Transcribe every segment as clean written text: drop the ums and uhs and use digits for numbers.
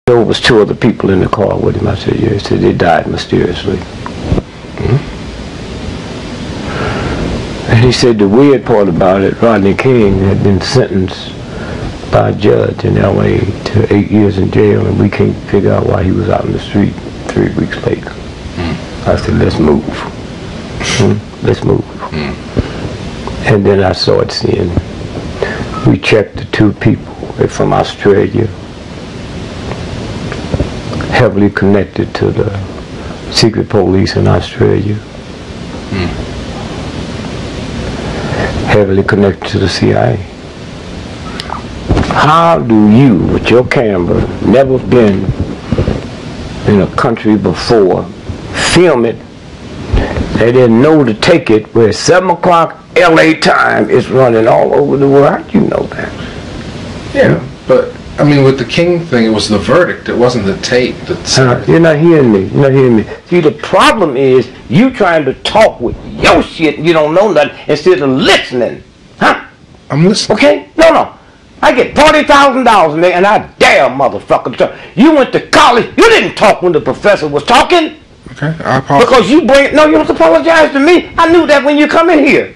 There was 2 other people in the car with him. I said, yeah. He said, they died mysteriously. And he said the weird part about it, Rodney King had been sentenced by a judge in L.A. to 8 years in jail, and we can't figure out why he was out in the street 3 weeks later. I said, let's move. Let's move. And then I started seeing, we checked the 2 people from Australia, heavily connected to the secret police in Australia, heavily connected to the CIA. How do you, with your camera, never been in a country before, film it, they didn't know to take it, where 7 o'clock LA time is running all over the world? How do you know that? Yeah, but I mean, with the King thing, it was the verdict. It wasn't the tape. You're not hearing me. You're not hearing me. See, the problem is you trying to talk with your shit and you don't know nothing instead of listening. Huh? I'm listening. Okay? No. I get $40,000 and I dare motherfucker to talk. You went to college. You didn't talk when the professor was talking. Okay, I apologize. Because you bring... No, you don't apologize to me. I knew that when you come in here.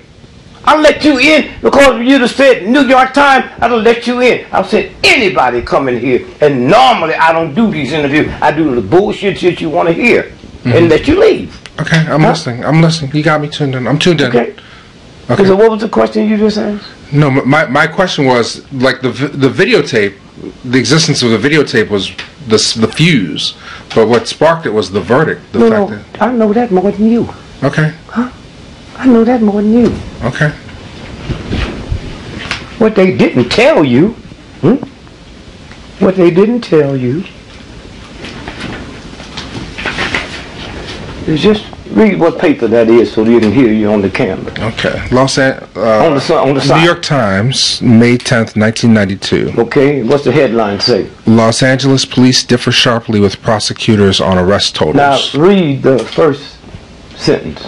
I'll let you in because you'd have said New York Times, I'd have let you in. I've said anybody come in here, and normally I don't do these interviews. I do the bullshit shit you want to hear and let you leave. Okay, I'm listening. I'm listening. You got me tuned in. I'm tuned in. Okay. So what was the question you just asked? No, my question was, like, the videotape, the existence of the videotape was the fuse, but what sparked it was the verdict. I know that more than you. Okay. Huh? I know that more than you. Okay. What they didn't tell you, what they didn't tell you is just read what paper that is so you can hear you on the camera. Okay. On the side. New York Times, May 10th, 1992. Okay. What's the headline say? Los Angeles police differ sharply with prosecutors on arrest totals. Now read the first sentence.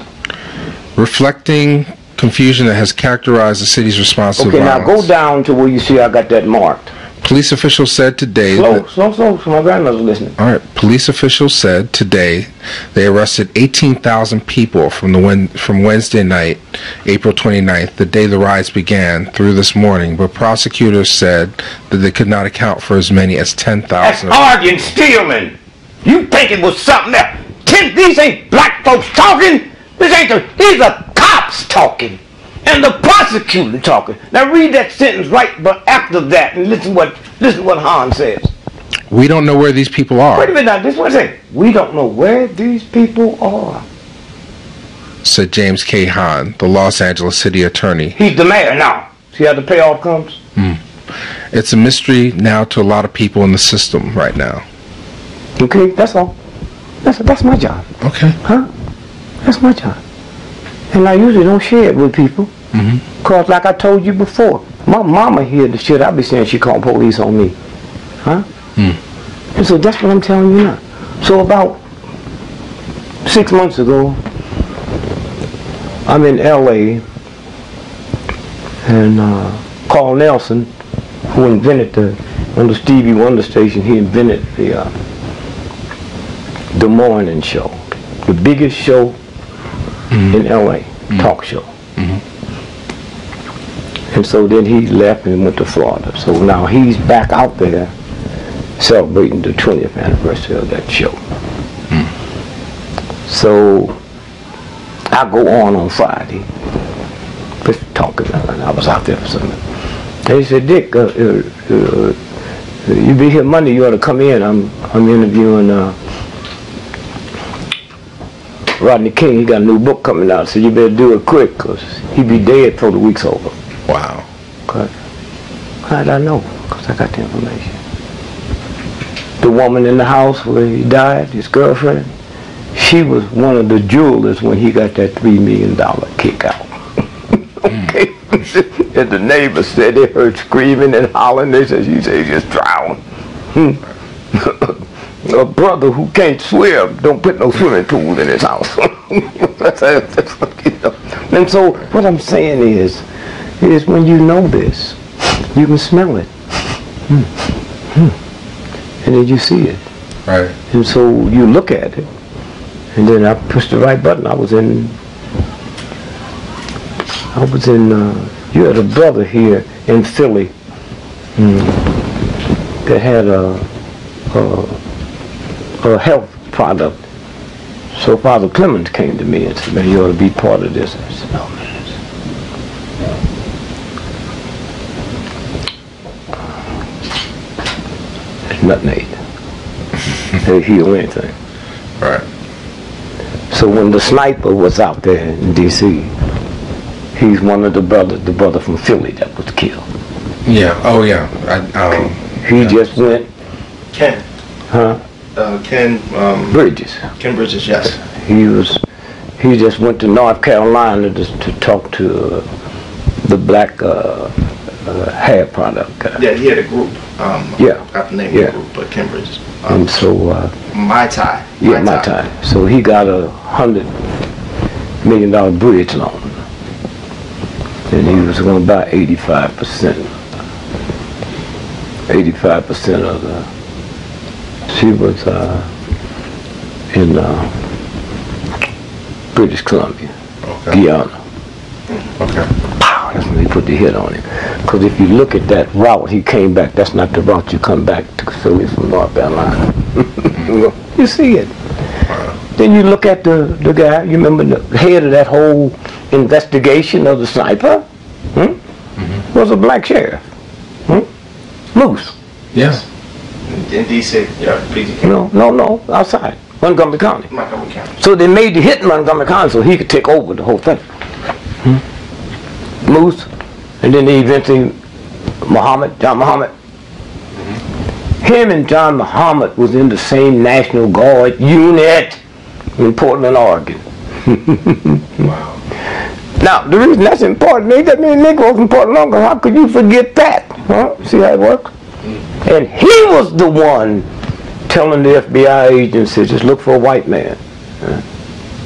Reflecting confusion that has characterized the city's response to violence. Okay, now go down to where you see I got that marked. Police officials said today... Slow, so my grandmother's listening. All right. Police officials said today they arrested 18,000 people from Wednesday night, April 29th, the day the riots began, through this morning, but prosecutors said that they could not account for as many as 10,000. That's arguing stealing. You think it was something else. These ain't black folks talking. These are cops talking, and the prosecutor talking. Now read that sentence right, but after that, and listen what Han says. We don't know where these people are. Wait a minute now. This is what I say. We don't know where these people are, said James K. Hahn, the Los Angeles city attorney. He's the mayor now. See how the payoff comes? It's a mystery now to a lot of people in the system right now. Okay, that's all. That's my job. Okay. Huh? That's my job. And I usually don't share it with people. Because like I told you before, my mama hear the shit I be saying she called police on me. Huh? And so that's what I'm telling you now. So about 6 months ago, I'm in L.A. and Carl Nelson, who invented on the Stevie Wonder station, he invented the morning show. The biggest show in L.A., talk show. And so then he left and went to Florida. So now he's back out there celebrating the 20th anniversary of that show. So I go on Friday, just talking, and I was out there for something. And he said, Dick, you be here Monday, you ought to come in. I'm interviewing Rodney King. He got a new book coming out, so you better do it quick, because he'd be dead before the week's over. Wow. Okay. How did I know? Because I got the information. The woman in the house where he died, his girlfriend, she was one of the jewelers when he got that $3 million kick out. Okay. And the neighbors said they heard screaming and hollering. They said, he just drowned. A brother who can't swim don't put no swimming pool in his house. And so what I'm saying is when you know this, you can smell it. and then you see it. Right. And so you look at it, and then I pushed the right button. I was in, you had a brother here in Philly that had a health product. So Father Clemens came to me and said, man, you ought to be part of this. I said, no, man. There's nothing aid. They heal anything. Right. So when the sniper was out there in D.C., he's one of the brother from Philly that was killed. Yeah. Oh, yeah. He just went. Ken. Huh? Ken. Bridges. Ken Bridges. Yes. He just went to North Carolina to talk to the black hair product guy. Yeah, he had a group. Yeah. I forgot the name of the group, but Ken Bridges. And so. Mai Tai. Yeah, Mai Tai. So he got $100 million bridge loan. And he was going to buy 85%. 85% of the. She was in British Columbia, Guyana. Okay. Pow, that's when he put the hit on him. Because if you look at that route, he came back. That's not the route you come back to Philly from North Carolina. You see it. Then you look at the guy, you remember the head of that whole investigation of the sniper? Was a black sheriff. Moose. Yes. In D.C. Yeah, PG County. No, outside. Montgomery County. Montgomery County. So they made the hit in Montgomery County so he could take over the whole thing. Moose, and then they eventually John Muhammad. Him and John Muhammad was in the same National Guard unit in Portland, Oregon. Wow. Now, the reason that's important, ain't that many Negroes in Portland, Oregon. How could you forget that? Huh? See how it works? And he was the one telling the FBI agency, just look for a white man.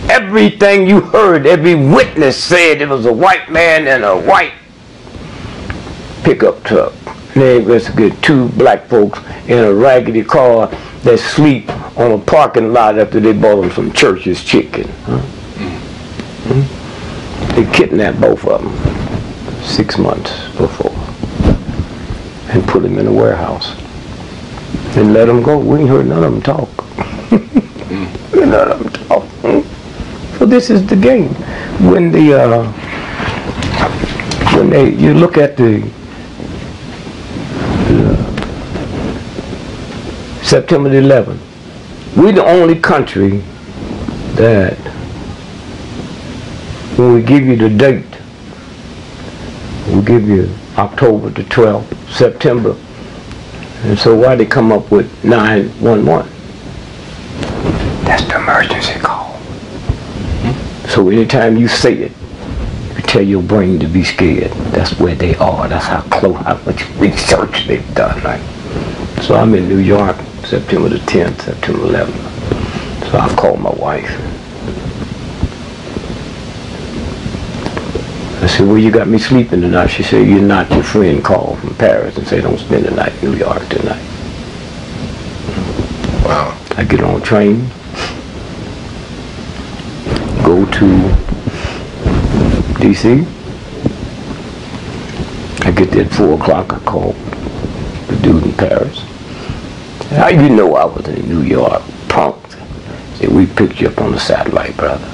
Everything you heard, every witness said it was a white man and a white pickup truck. And they investigated 2 black folks in a raggedy car that sleep on a parking lot after they bought them some Church's chicken. They kidnapped both of them 6 months before and put them in a warehouse and let them go. We ain't heard none of them talk. None of them talk. So this is the game. When you look at the September the 11th, we're the only country that when we give you the date, we give you October the 12th, September. And so why they come up with 911? That's the emergency call. So anytime you say it, you tell your brain to be scared. That's where they are. That's how close, how much research they've done, right? So I'm in New York, September the 10th, September 11th. So I called my wife. I said, well, you got me sleeping tonight. She said, you're not. Your friend called from Paris and said, don't spend the night in New York tonight. Wow. I get on a train, go to D.C. I get there at 4 o'clock. I call the dude in Paris. How you know I was in New York? Punk. Said, we picked you up on the satellite, brother.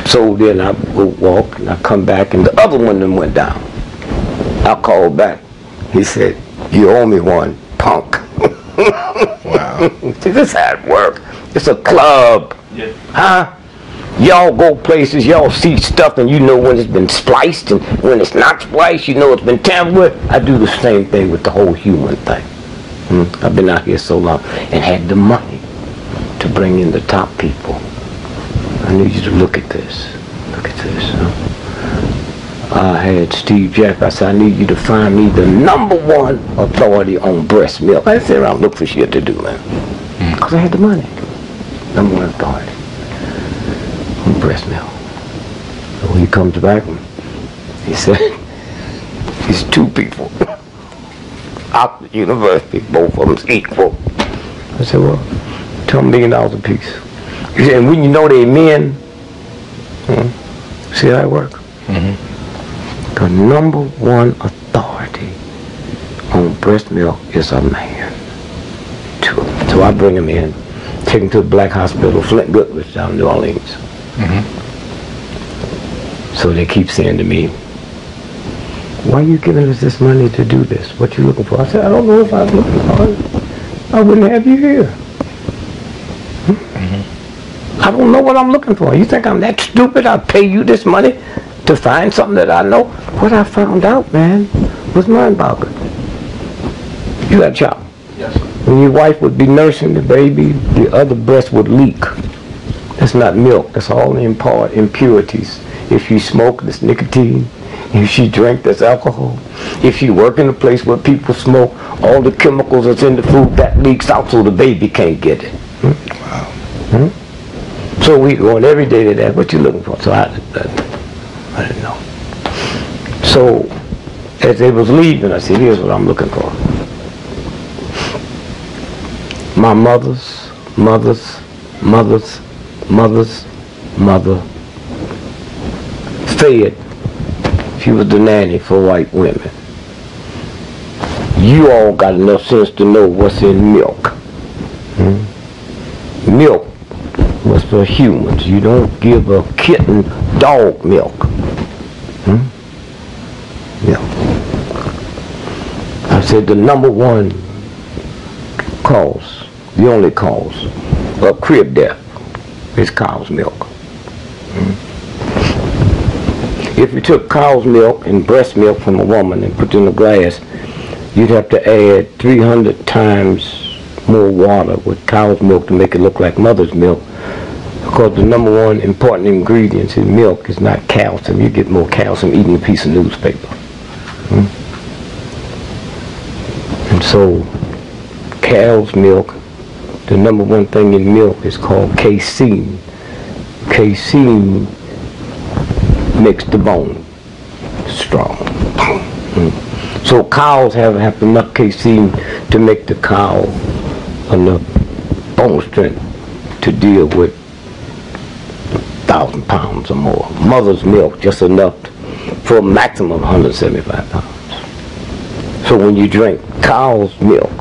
So then I go walk and I come back and the other one then went down. I called back. He said, you owe me one, punk. Wow. See, this is how it works. It's a club. Yeah. Huh? Y'all go places, y'all see stuff and you know when it's been spliced and when it's not spliced, you know it's been tampered with. I do the same thing with the whole human thing. I've been out here so long and had the money to bring in the top people. I need you to look at this. Look at this. I had Steve Jack. I said, I need you to find me the #1 authority on breast milk. I didn't sit around and look for shit to do, man. Because I had the money. #1 authority on breast milk. So when he comes back, he said, it's 2 people. Oxford University, both of them's equal. I said, well, $2 million a piece. He said, and when you know they men, see how it works? The number one authority on breast milk is a man. So I bring him in, take him to the black hospital, Flint Goodrich down in New Orleans. So they keep saying to me, why are you giving us this money to do this? What you looking for? I said, I don't know if I was looking for it. I wouldn't have you here. I don't know what I'm looking for. You think I'm that stupid? I'll pay you this money to find something that I know? What I found out, man, was mind-boggling. You got a child. Yes. When your wife would be nursing the baby, the other breast would leak. That's not milk. That's all the impurities. If you smoke, that's nicotine. If she drink, that's alcohol. If she work in a place where people smoke, all the chemicals that's in the food, that leaks out so the baby can't get it. Wow. So we going every day to that. What you looking for? So I didn't know. So as they was leaving, I said, here's what I'm looking for. My mother's mother fed. She was the nanny for white women. You all got enough sense to know what's in milk. Milk was for humans. You don't give a kitten dog milk. Yeah. I said the number one cause, the only cause of crib death is cow's milk. If you took cow's milk and breast milk from a woman and put it in a glass, you'd have to add 300 times more water with cow's milk to make it look like mother's milk, because the number one important ingredient in milk is not calcium. You get more calcium eating a piece of newspaper. And so cow's milk, the number one thing in milk is called casein. Casein makes the bone strong. So cows have enough casein to make the cow enough bone strength to deal with 1,000 pounds or more. Mother's milk just enough for a maximum of 175 pounds. So when you drink cow's milk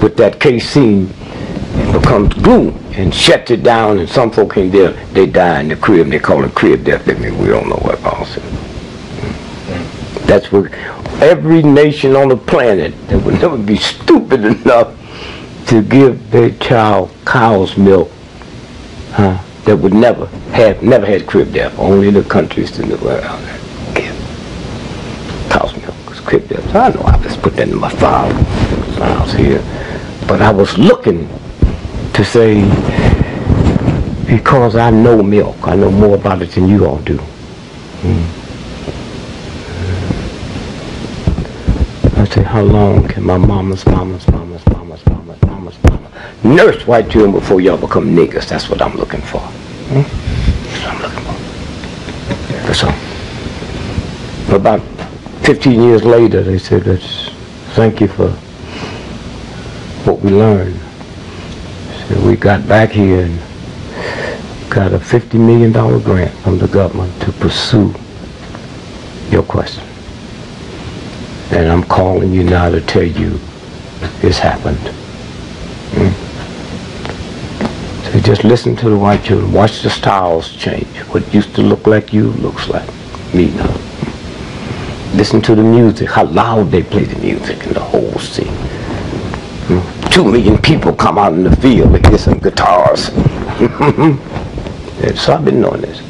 with that casein, it becomes glue and shuts it down, and some folk in there, they die in the crib, and they call it crib death. I mean, we don't know what caused it. That's what every nation on the planet that would never be stupid enough to give their child cow's milk, that would never had crib death. Only the countries that knew around there give cow's milk is crib death. So I know I just put that in my file when I was here, but I was looking to say, because I know milk, I know more about it than you all do. I say, how long can my mama's nurse white children before y'all become niggas? That's what I'm looking for. That's what I'm looking for. That's all. About 15 years later, they said, thank you for what we learned. So we got back here and got a $50 million grant from the government to pursue your question. And I'm calling you now to tell you it's happened. So just listen to the white children. Watch the styles change. What used to look like you looks like me now. Listen to the music, how loud they play the music in the whole scene. 2 million people come out in the field with this and guitars. So I've been doing this.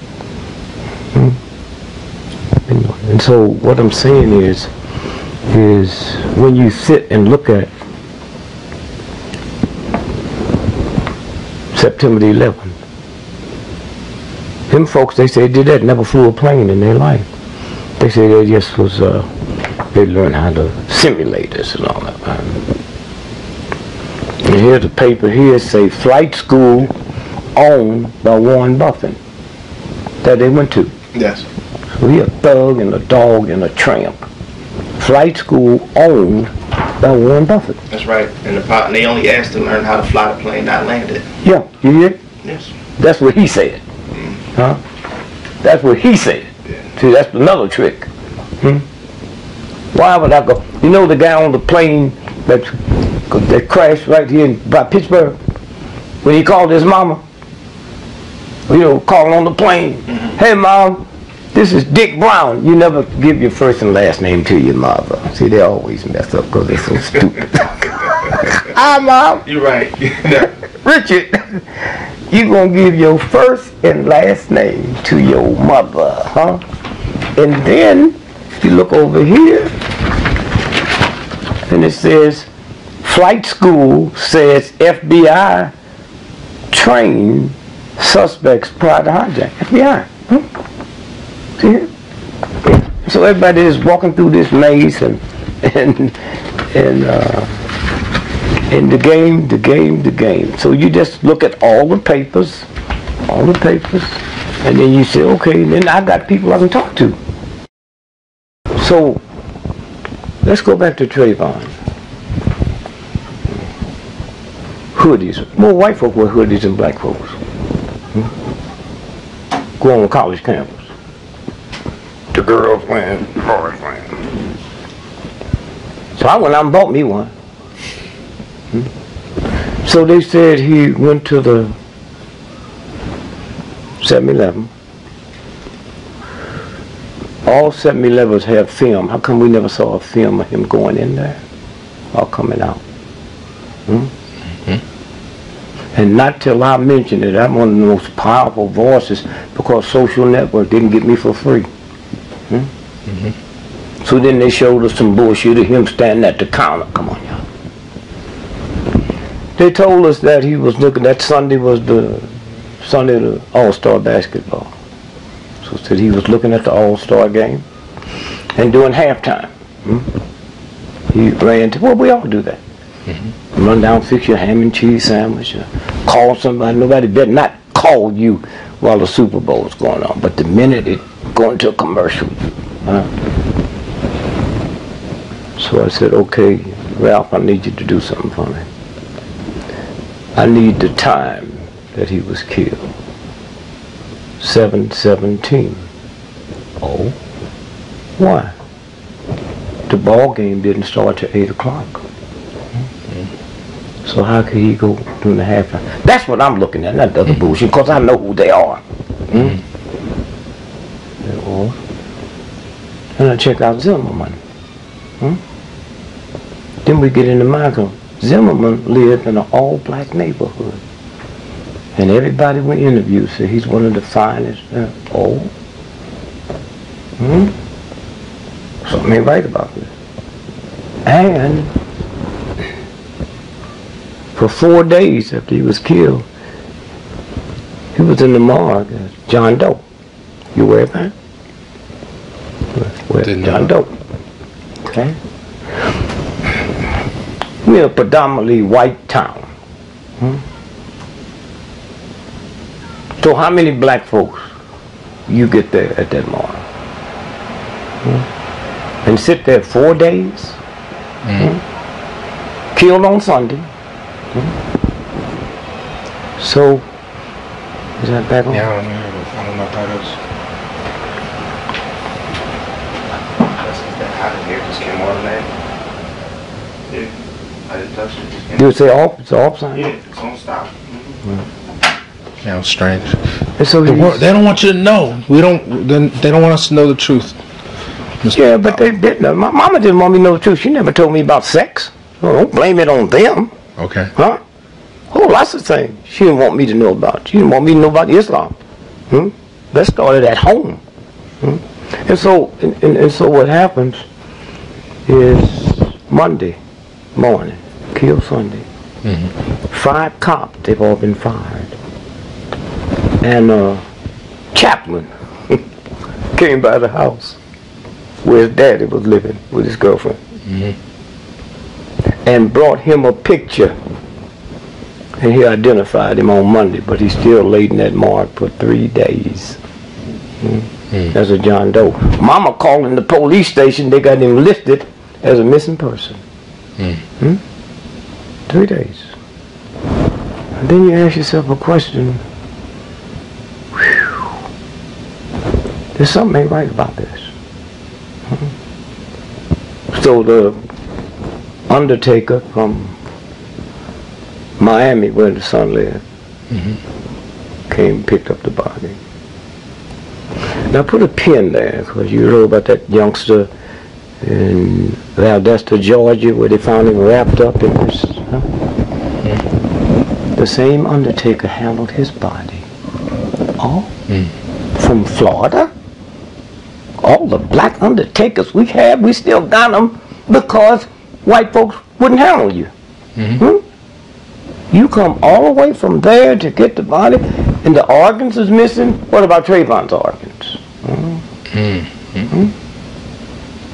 And so what I'm saying is when you sit and look at September the 11th, them folks, they say did that, never flew a plane in their life. They say they just was, they learned how to simulate this and all that. And here's the paper here, say flight school owned by Warren Buffett that they went to. Yes. So he a thug and a dog and a tramp. flight school owned by Warren Buffett. That's right. And they only asked to learn how to fly the plane, not land it. Yeah, you hear it? Yes. That's what he said. Huh? That's what he said. Yeah. See, that's another trick. Why would I go? You know the guy on the plane that crashed right here by Pittsburgh? When he called his mama, calling on the plane. Hey, Mom, this is Dick Brown. You never give your first and last name to your mother. See, they always mess up because they're so stupid. Hi, Mom. You're right. Richard, you going to give your first and last name to your mother, huh? And then you look over here, and it says, flight school says FBI trained suspects prior to hijack. FBI. See it? So everybody is walking through this maze and the game. So you just look at all the papers, and then you say, okay, then I got people I can talk to. So let's go back to Trayvon. Hoodies. More white folk wear hoodies than black folks. Go on college campus. The girls wearing, boys wearing. So I went out and bought me one. So they said he went to the 7-Eleven. All 7-Elevens have film. How come we never saw a film of him going in there or coming out? And not till I mentioned it, I'm one of the most powerful voices because Social Network didn't get me for free. So then they showed us some bullshit of him standing at the counter. Come on, y'all. They told us that he was looking, that Sunday was the Sunday of the All-Star basketball. So said he was looking at the All-Star game and doing halftime. He ran to, well, we all do that. Run down, fix your ham and cheese sandwich, call somebody. Nobody better not call you while the Super Bowl is going on. But the minute it go into a commercial. So I said, okay, Ralph, I need you to do something for me. I need the time that he was killed. 7/17. Oh, why? The ball game didn't start till 8 o'clock. So how could he go during the halftime? That's what I'm looking at, not the other bullshit, because I know who they are. And I check out Zimmerman. Then we get into Michael. Zimmerman lived in an all-black neighborhood. And everybody we interviewed said he's one of the finest. Something ain't right about this. And for 4 days after he was killed, he was in the morgue as John Doe. You aware of that? John Doe. Okay? We're a predominantly white town. So how many black folks you get there at that morgue? And sit there 4 days? Killed on Sunday. So, is that back on? Yeah, I don't know if that is. That happened here, just came on there. Yeah, I didn't touch it. Do it say off? It's off sign? Yeah, it's on stop. Yeah, it was strange. And so They don't want you to know. They don't want us to know the truth. Yeah, but they didn't. My mama didn't want me to know the truth. She never told me about sex. Well, don't blame it on them. Okay. Huh? Oh, lots of things she didn't want me to know about. She didn't want me to know about Islam. That started at home. And so what happens is Monday morning, kill Sunday. 5 cops, they've all been fired. And chaplain came by the house where his daddy was living with his girlfriend. And brought him a picture. And he identified him on Monday, but he still laid in that morgue for 3 days. That's a John Doe. Mama called in the police station, they got him listed as a missing person. 3 days. And then you ask yourself a question. Whew, there's something ain't right about this. So the undertaker from Miami, where the son lived, came and picked up the body. Now put a pin there, because you know about that youngster in Valdosta, Georgia, where they found him wrapped up in this. The same undertaker handled his body. From Florida? All the black undertakers we had, we still got them because white folks wouldn't handle you. You come all the way from there to get the body, and the organs is missing. What about Trayvon's organs?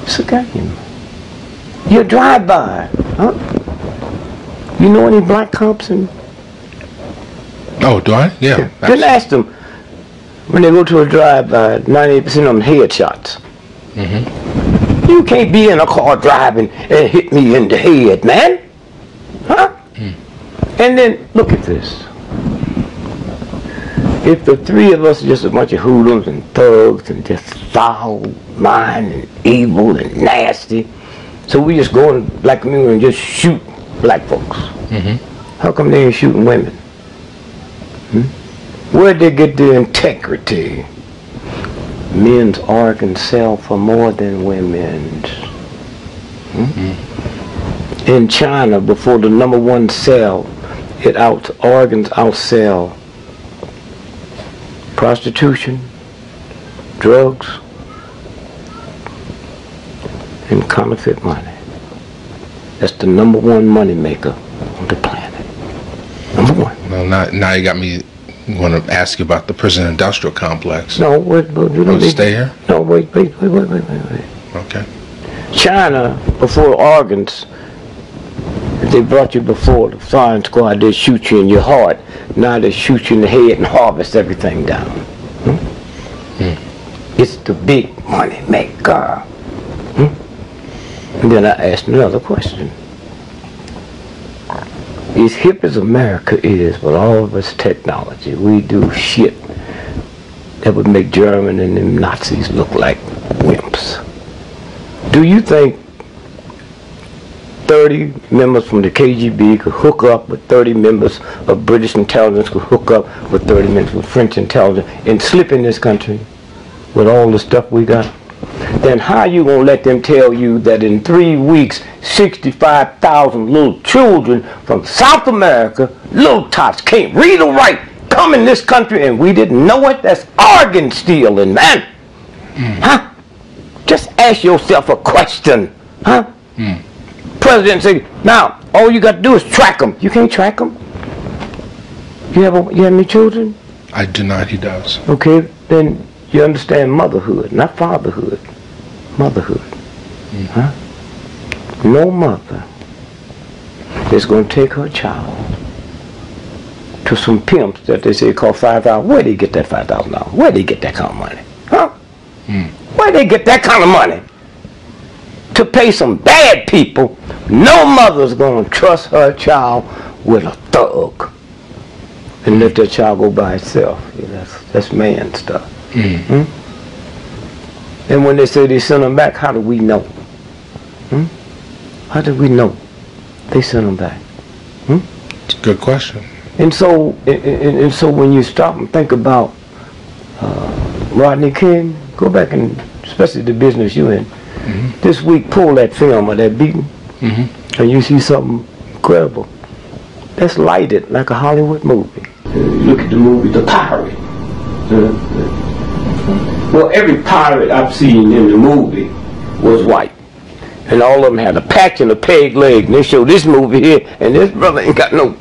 It's a game. You drive by. You know any black cops? Oh, do I? Yeah. Then ask them, when they go to a drive-by, 98% of them headshots. You can't be in a car driving and hit me in the head, man. And then, look at this. If the three of us are just a bunch of hoodlums and thugs and just foul-minded and evil and nasty, so we just go in the black community and just shoot black folks. How come they ain't shooting women? Where'd they get the integrity? Men's organs sell for more than women's. In China, before the #1 sell, organs outsell prostitution, drugs, and counterfeit money. That's the #1 money maker on the planet. #1. Well, now you got me want to ask you about the prison industrial complex. No, wait, you don't need stay here? No, wait. Okay. China, before organs, if they brought you before the firing squad, they shoot you in your heart. Now they shoot you in the head and harvest everything down. It's the big money maker. And then I asked another question. As hip as America is with all of its technology, we do shit that would make German and them Nazis look like wimps. Do you think 30 members from the KGB could hook up with 30 members of British intelligence, could hook up with 30 members of French intelligence and slip in this country with all the stuff we got? Then how you gonna let them tell you that in 3 weeks 65,000 little children from South America, little tots, can't read or write, come in this country and we didn't know it? That's organ stealing, man. Just ask yourself a question. President say, now all you got to do is track them. You can't track them. You have any children? I do not. He does. Okay, then you understand motherhood, not fatherhood. Motherhood. No mother is going to take her child to some pimps that they say call $5,000. Where they get that $5,000? Where they get that kind of money? Where they get that kind of money? To pay some bad people. No mother's going to trust her child with a thug and let that child go by itself. That's man stuff. And when they say they send them back, how do we know? How do we know they sent them back? It's a good question. And so when you stop and think about Rodney King, go back and, especially the business you in, this week pull that film of that beating, and you see something incredible. That's lighted like a Hollywood movie. Look at the movie The Pirate. Well, every pirate I've seen in the movie was white. And all of them had a patch and a peg leg. And they show this movie here, and this brother ain't got no...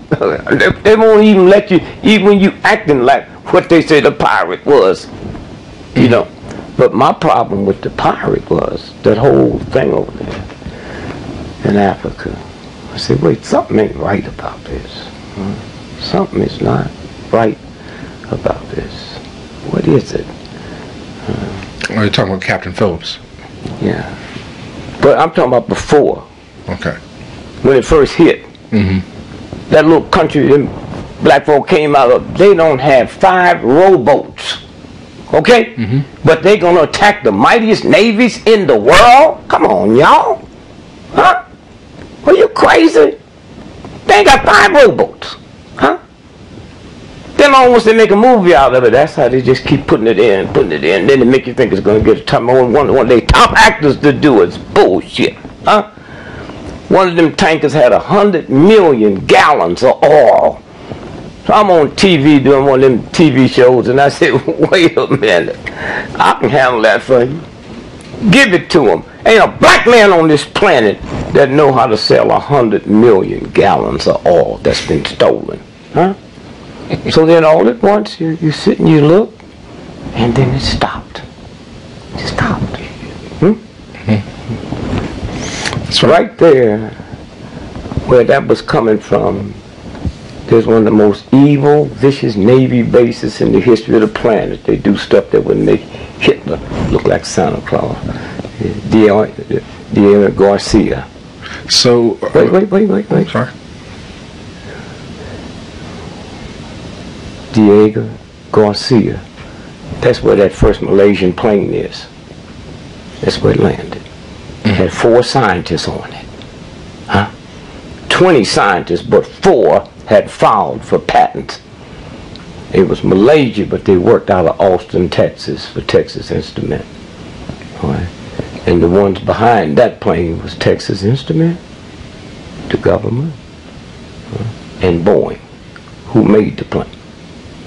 They won't even let you, even when you acting like what they say the pirate was. You know. But my problem with the pirate was that whole thing over there in Africa. I said, wait, something ain't right about this. Something is not right about this. What is it? Are you talking about Captain Phillips? Yeah. But I'm talking about before. Okay. When it first hit. That little country them black folk came out of, they don't have 5 rowboats. Okay? But they gonna attack the mightiest navies in the world? Come on, y'all. Huh? Are you crazy? They ain't got 5 rowboats. Huh? Then almost they make a movie out of it. That's how they just keep putting it in. Then they make you think it's gonna get a top. One of their top actors to do it's bullshit. Huh? One of them tankers had 100 million gallons of oil. So I'm on TV doing one of them TV shows, and I said, wait a minute, I can handle that for you. Give it to him. Ain't a black man on this planet that know how to sell 100 million gallons of oil that's been stolen. Huh? So then all at once, you sit and you look, and then it stopped. It stopped. Right there, where that was coming from, there's one of the most evil, vicious Navy bases in the history of the planet. They do stuff that would make Hitler look like Santa Claus. D.Gregory Garcia. So... Wait. Sorry. D.Gregory Garcia. That's where that first Malaysian plane is. That's where it landed. It had 4 scientists on it. Huh? 20 scientists, but 4 had filed for patents. It was Malaysia, but they worked out of Austin, Texas for Texas Instruments. All right. And the ones behind that plane was Texas Instruments, the government, and Boeing, who made the plane.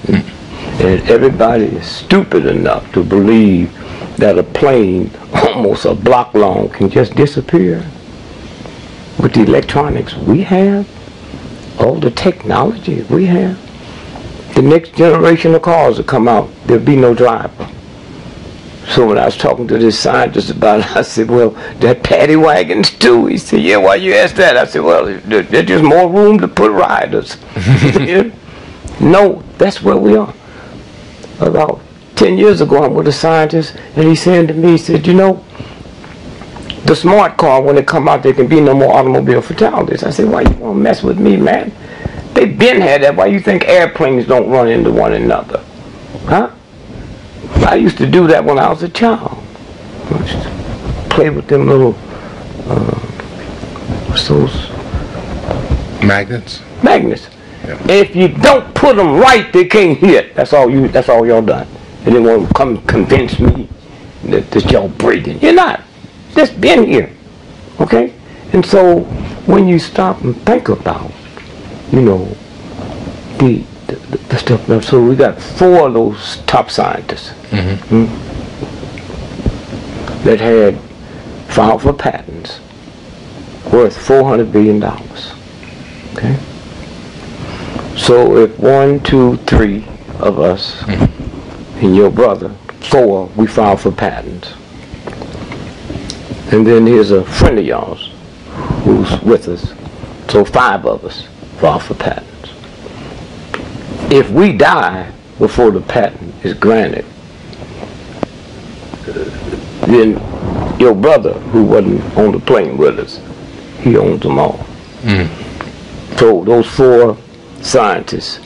And everybody is stupid enough to believe that a plane almost a block long can just disappear. With the electronics we have, all the technology we have, the next generation of cars will come out, there'll be no driver. So when I was talking to this scientist about it, I said, well, that paddy wagons too. He said, yeah, why you ask that? I said, well, there's just more room to put riders. No, that's where we are. About 10 years ago, I'm with a scientist, and he's saying to me, he said, you know, the smart car, when it come out, there can be no more automobile fatalities. I said, why you want to mess with me, man? They been had that. Why you think airplanes don't run into one another? Huh? I used to do that when I was a child. I used to play with them little, what's those? Magnets? Magnets. Yeah. And if you don't put them right, they can't hit. That's all y'all done. And they want to come convince me that y'all breathing. You're not. Just been here. Okay? And so when you stop and think about, you know, the stuff. So we got 4 of those top scientists that had filed for patents worth $400 billion. Okay? So if 1, 2, 3 of us and your brother, 4, we filed for patents. And then here's a friend of yours who's with us. So 5 of us filed for patents. If we die before the patent is granted, then your brother, who wasn't on the plane with us, he owns them all. So those 4 scientists,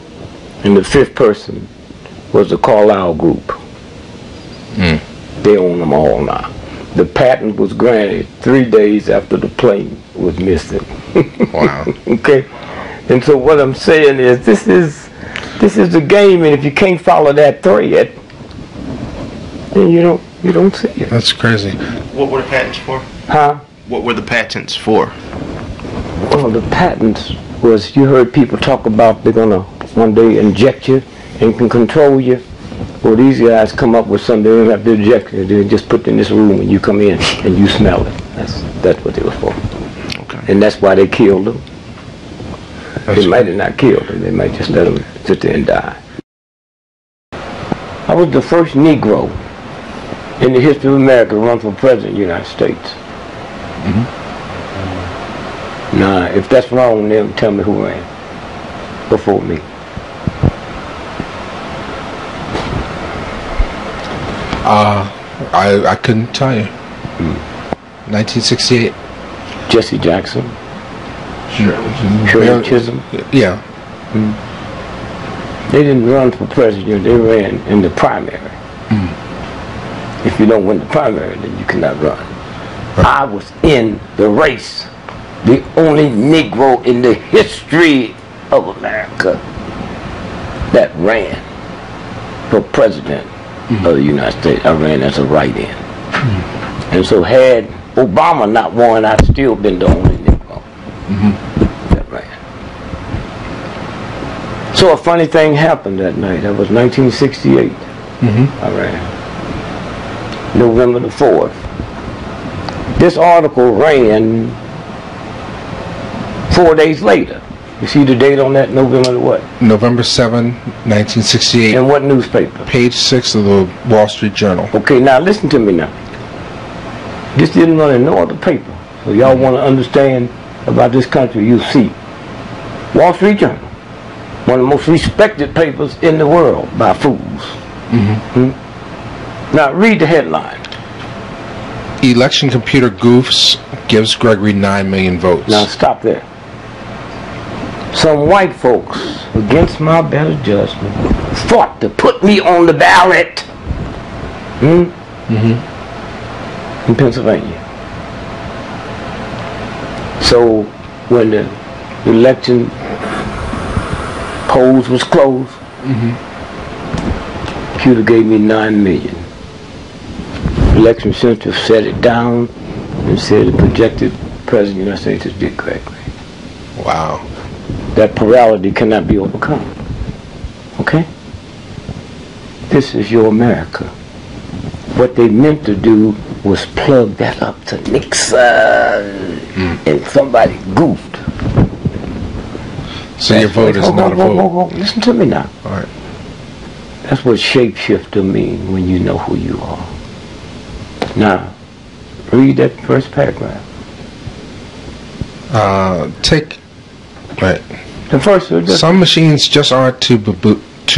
and the 5th person was the Carlyle Group. They own them all now. The patent was granted 3 days after the plane was missing. Wow. Okay? And so what I'm saying is, this is the game, and if you can't follow that thread, then you don't see it. That's crazy. What were the patents for? Huh? What were the patents for? Well, the patents was, you heard people talk about they're gonna one day inject you and can control you. Well, these guys come up with something, they don't have to inject you, they just put in this room and you come in and you smell it. That's what it was for. Okay. And that's why they killed them. They might have not killed them, they might just let them sit there and die. I was the first Negro in the history of America to run for president of the United States. Now, if that's wrong, then tell me who ran before me. I couldn't tell you. 1968. Jesse Jackson. Shirley Chisholm. Yeah. They didn't run for president, they ran in the primary. If you don't win the primary, then you cannot run. I was in the race, the only Negro in the history of America that ran for president of the United States. I ran as a write-in. And so had Obama not won, I'd still been the only Negro that ran. So a funny thing happened that night. That was 1968. I ran. November the 4th. This article ran 4 days later. You see the date on that? November the what? November 7, 1968. In what newspaper? Page 6 of the Wall Street Journal. Okay, now listen to me now. This didn't run in no other paper. So y'all want to understand about this country, you see. Wall Street Journal. One of the most respected papers in the world by fools. Now read the headline. Election computer goofs gives Gregory 9 million votes. Now stop there. Some white folks, against my better judgment, fought to put me on the ballot. In Pennsylvania. So when the election polls was closed, computer gave me 9 million. Election Center set it down and said the projected president of the United States is D.Gregory. Wow. That plurality cannot be overcome. Okay? This is your America. What they meant to do was plug that up to Nixon, and somebody goofed. So your vote is not a vote. Listen to me now. All right. That's what shapeshifter means when you know who you are. Now, read that first paragraph. Right. The first. Some machines just aren't to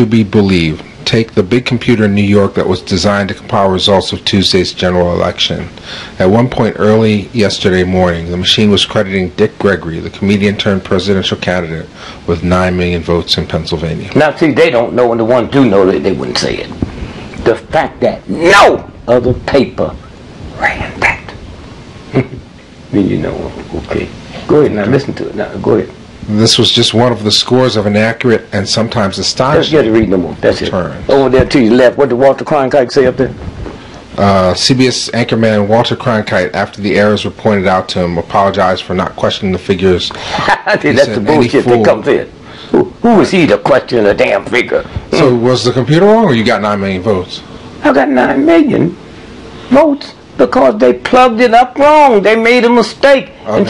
be believed. Take the big computer in New York that was designed to compile results of Tuesday's general election. At one point early yesterday morning, the machine was crediting Dick Gregory, the comedian turned presidential candidate, with 9 million votes in Pennsylvania. Now, see, they don't know, and the ones do know that they wouldn't say it. The fact that no other paper ran that. Then you know, okay. Go ahead now, listen to it now. Go ahead. This was just one of the scores of inaccurate and sometimes astonishing Let's get to read no more. That's returns. it. Over there to your left, what did Walter Cronkite say up there? CBS anchorman Walter Cronkite, after the errors were pointed out to him, apologized for not questioning the figures. That's the bullshit that comes in. Who was he to question a damn figure? So was the computer wrong, or you got 9 million votes? I got 9 million votes because they plugged it up wrong. They made a mistake and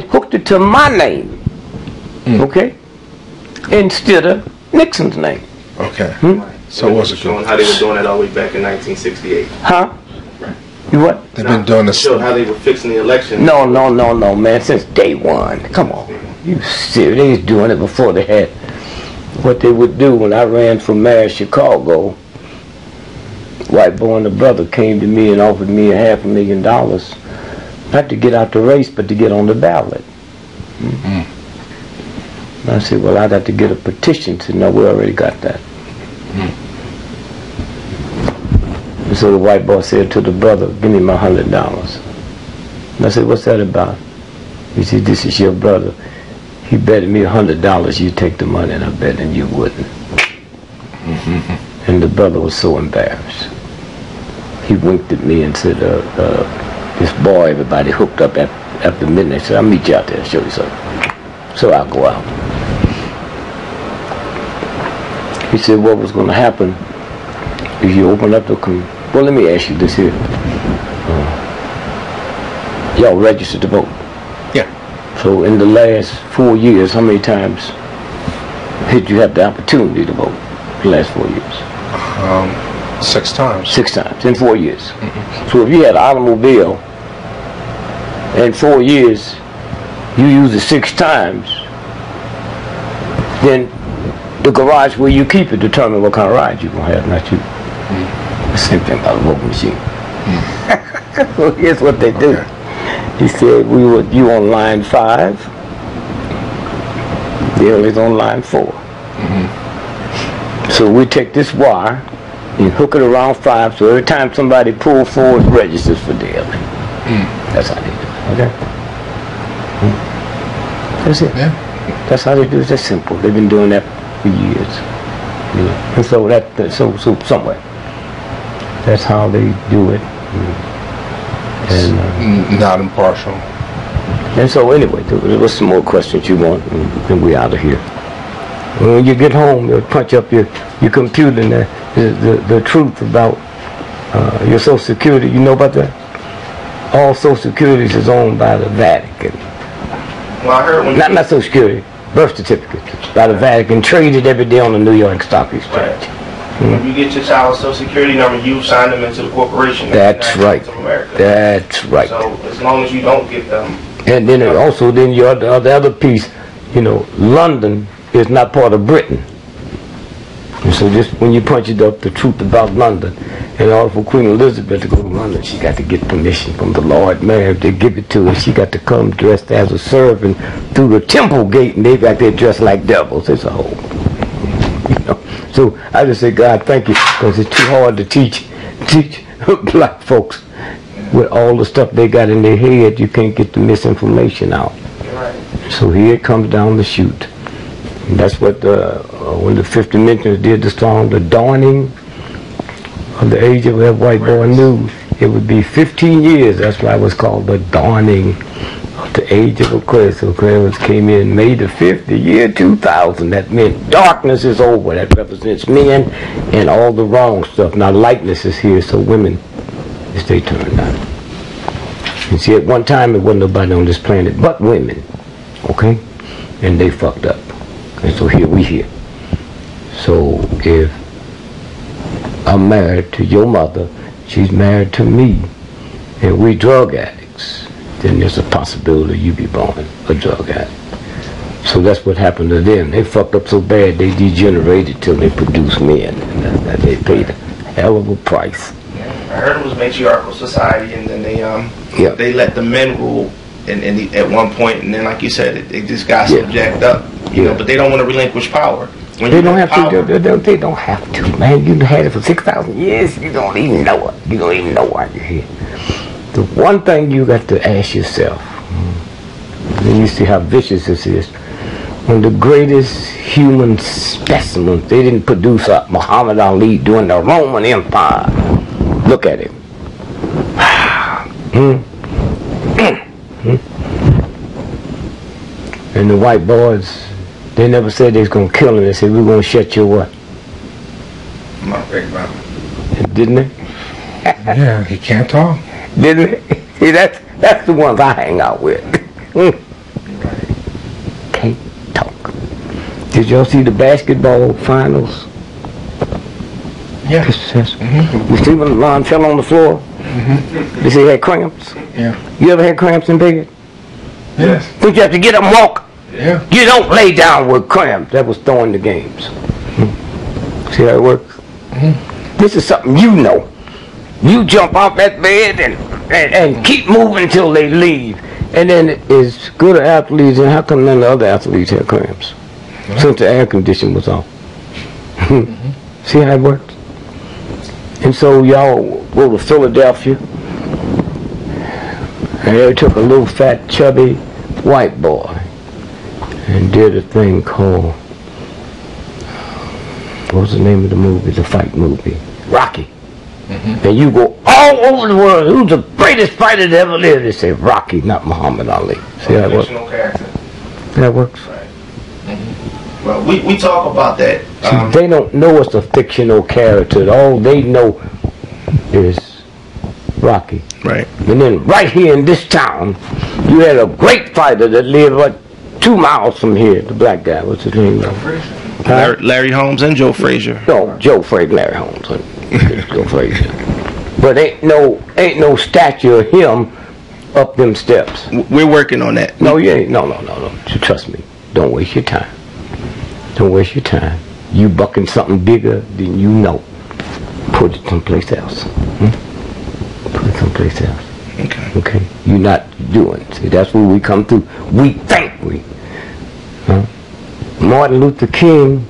hooked it to my name. Okay? Instead of Nixon's name. Okay. So it wasn't showing how they were doing that all the way back in 1968. Huh? Right. You what? They've been doing this. Showed how they were fixing the election. No, man. Since day one. Come on. You serious? They was doing it before they had. What they would do when I ran for mayor of Chicago, white boy and the brother came to me and offered me $500,000, not to get out the race, but to get on the ballot. I said, well, I'd have to get a petition. Said, no, we already got that. And so the white boy said to the brother, give me my $100. And I said, what's that about? He said, this is your brother. He betted me $100 you take the money, and I bet him you wouldn't. And the brother was so embarrassed. He winked at me and said, this boy, everybody hooked up after midnight. He said, I'll meet you out there and show you something. So I'll go out. He said, what was going to happen if you open up the well, let me ask you this here. Y'all registered to vote? Yeah. So in the last 4 years, how many times did you have the opportunity to vote? The last 4 years? 6 times. 6 times in 4 years. So if you had an automobile in 4 years, you used it 6 times, then the garage where you keep it determine what kind of ride you're going to have, not you. The same thing about a voting machine. So here's what they do. He said, you on line 5, the early's on line 4. So we take this wire and hook it around 5, so every time somebody pulls 4, it registers for the early. That's how they do it, okay? That's it. Yeah. That's how they do it. That's simple. They've been doing that for years. You know? And so somewhere. That's how they do it. And not impartial. And so anyway, there was some more questions you want, and we out of here. When you get home, you'll punch up your computer and the truth about your Social Security. You know about that? All Social Securities is owned by the Vatican. Well, I heard when Not Social Security, birth certificates by the Vatican, traded every day on the New York Stock Exchange. when you get your child's Social Security number, you sign them into the corporation. That's right. Of America. That's right. So as long as you don't get them. And then also, then the other piece, you know, London is not part of Britain. And so just when you punch it up, the truth about London, in order for Queen Elizabeth to go to London, she got to get permission from the Lord Mayor to give it to her. She got to come dressed as a servant through the temple gate, and they got there dressed like devils. It's a whole, you know. So I just say, God, thank you, because it's too hard to teach black folks with all the stuff they got in their head. You can't get the misinformation out. Right. So here it comes down the chute. And that's what when the 50 Mentions did the song, The Dawning of the Age of that White Boy Knew. It would be 15 years. That's why it was called The Dawning of the Age of Aquarius. So Aquarius came in May the 5th, the year 2000. That meant darkness is over. That represents men and all the wrong stuff. Now lightness is here, so women, it's their turn now. You see, at one time it wasn't nobody on this planet but women. Okay? And they fucked up. And so here we here. So if I'm married to your mother, she's married to me, and we drug addicts, then there's a possibility you be born a drug addict. So that's what happened to them. They fucked up so bad they degenerated till they produced men, and that they paid a hell of a price. I heard it was matriarchal society, and then they let the men rule at one point, and then like you said, it just got so jacked up. You know, but they don't want to relinquish power. When they don't have to. They don't have to, man. You've had it for 6,000 years. You don't even know it. You don't even know why you're here. The one thing you got to ask yourself, and you see how vicious this is, when the greatest human specimens, they didn't produce Muhammad Ali during the Roman Empire. Look at him. And the white boys, they never said they was going to kill him. They said, we're going to shut your what? Didn't they? Yeah, he can't talk. Didn't they? See, that's the ones I hang out with. Can't talk. Did y'all see the basketball finals? Yeah. You see when Lon fell on the floor? You see he had cramps? Yeah. You ever had cramps in bed? Yes. Don't you have to get up and walk? Yeah. You don't lay down with cramps. That was throwing the games. See how it works? This is something you know. You jump off that bed and keep moving until they leave. And then as good an athletes, and how come none of the other athletes had cramps? Since the air condition was off. See how it works? And so y'all go to Philadelphia, and they took a little fat, chubby white boy and did a thing called, what was the name of the movie, the fight movie? Rocky. And you go all over the world, who's the greatest fighter that ever lived? They say Rocky, not Muhammad Ali. See how it works? That works. Right. Well, we talk about that. See, they don't know it's a fictional character. All they know is Rocky. Right. And then right here in this town, you had a great fighter that lived like 2 miles from here. The black guy, what's his name? Larry Holmes and Joe Frazier. No, Joe Frazier, Larry Holmes, Joe Frazier. But ain't no statue of him up them steps. We're working on that. No, you ain't. No. Trust me. Don't waste your time. Don't waste your time. You bucking something bigger than you know. Put it someplace else. Put it someplace else. Okay? You're not doing. See, that's where we come through. We think we. Huh? Martin Luther King,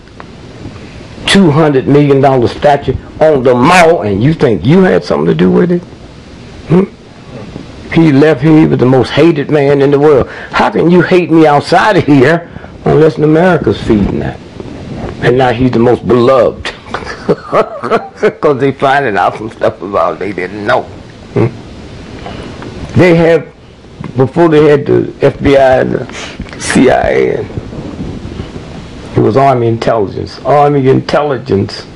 $200 million statue on the mall, and you think you had something to do with it? He left here, he was the most hated man in the world. How can you hate me outside of here unless America's feeding that? And now he's the most beloved. Because they finding out some stuff about they didn't know. They have, before they had the FBI and the CIA, and it was Army Intelligence. Army Intelligence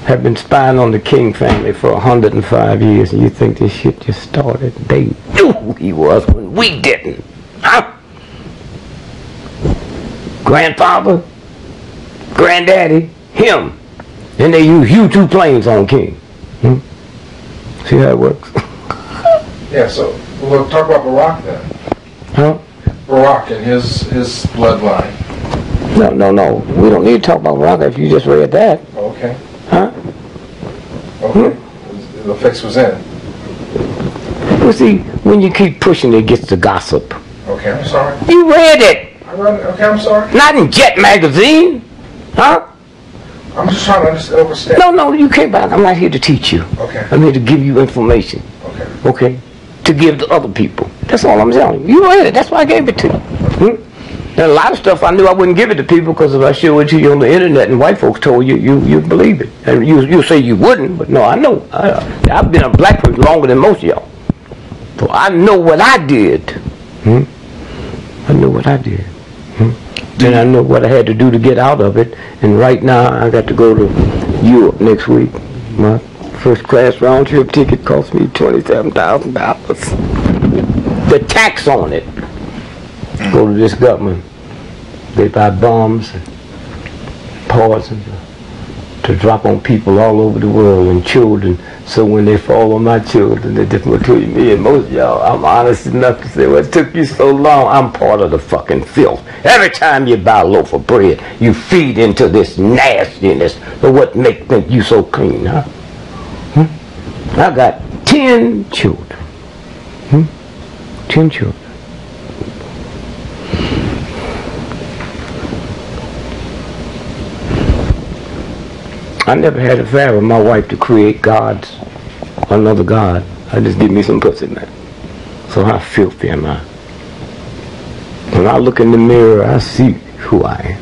have been spying on the King family for 105 years, and you think this shit just started? They knew who he was when we didn't. Huh? Grandfather, granddaddy, him. And they use U-2 planes on King. See how it works? Yeah, so we'll talk about Barack then. Huh? Barack and his bloodline. No. We don't need to talk about Barack if you just read that. Okay. Huh? Okay. The fix was in. Well, see, when you keep pushing, it gets to gossip. Okay, I'm sorry. You read it. Okay, I'm sorry. Not in Jet magazine. Huh? I'm just trying to understand. No, you can't buy it. I'm not here to teach you. Okay. I'm here to give you information. Okay. Okay? To give to other people. That's all I'm telling you. You read it. That's why I gave it to you. And a lot of stuff I knew I wouldn't give it to people because if I showed it to you on the internet and white folks told you, you'd believe it. And you say you wouldn't, but no, I know. I've been a black person longer than most of y'all. So I know what I did. I know what I did. And I know what I had to do to get out of it. And right now, I got to go to Europe next week. My first class round trip ticket cost me $27,000. The tax on it. Go to this government. They buy bombs and poison to drop on people all over the world and children. So when they fall on my children, they're different between me and most of y'all. I'm honest enough to say, well, it took you so long. I'm part of the fucking filth. Every time you buy a loaf of bread, you feed into this nastiness. But what think you so clean, huh? I got 10 children. 10 children. I never had a affair with my wife to create gods, another god. I just give me some pussy, man. So how filthy am I? When I look in the mirror, I see who I am.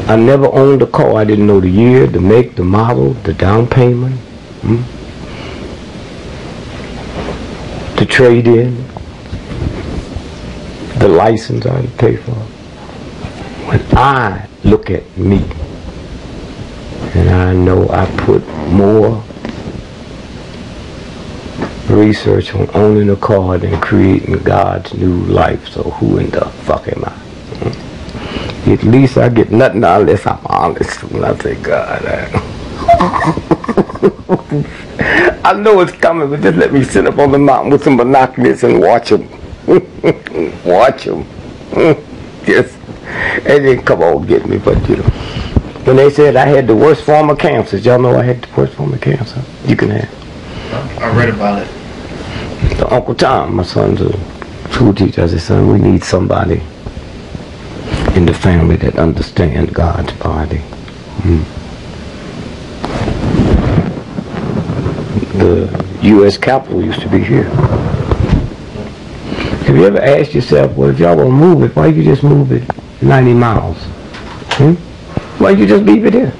I never owned a car. I didn't know the year, the make, the model, the down payment, the trade-in, the license I had to pay for. When I look at me, and I know I put more research on owning a car than creating God's new life. So who in the fuck am I? At least I get nothing unless I'm honest when I say God. I know it's coming, but just let me sit up on the mountain with some binoculars and watch them. Watch them. Yes. And then come on, get me, but you know. When they said I had the worst form of cancer, y'all know I had the worst form of cancer you can have. I read about it. So Uncle Tom, my son's a school teacher, I said, son, we need somebody in the family that understands God's body. The U.S. Capitol used to be here. Have you ever asked yourself, well, if y'all gonna move it, why you just move it 90 miles? Why you just leave it here?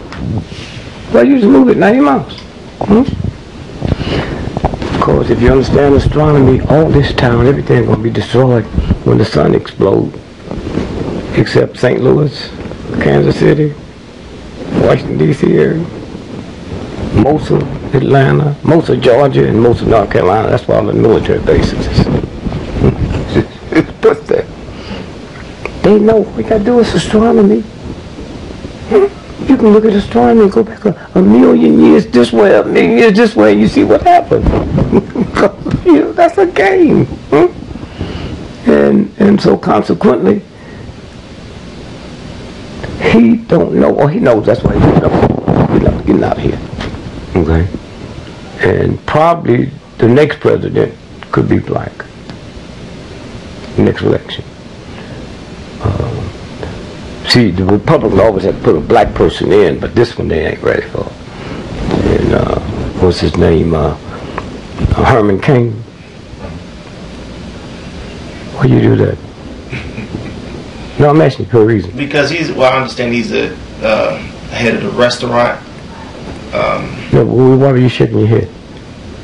Why you just move it 90 miles? Because if you understand astronomy, all this town, everything going to be destroyed when the sun explodes. Except St. Louis, Kansas City, Washington, D.C. area, most of Atlanta, most of Georgia, and most of North Carolina. That's why all the military bases is. What's that? They know what we got to do is astronomy. You can look at astronomy and go back a million years this way, a million years this way, and you see what happened. You know, that's a game. And so consequently, he don't know, or he knows that's why he's getting out of here. Okay? And probably the next president could be black. Next election. See, the Republicans always have to put a black person in, but this one they ain't ready for. And what's his name? Herman Cain. Why you do that? No, I'm asking you for a reason. Because I understand he's the head of the restaurant. No, why are you shaking your head?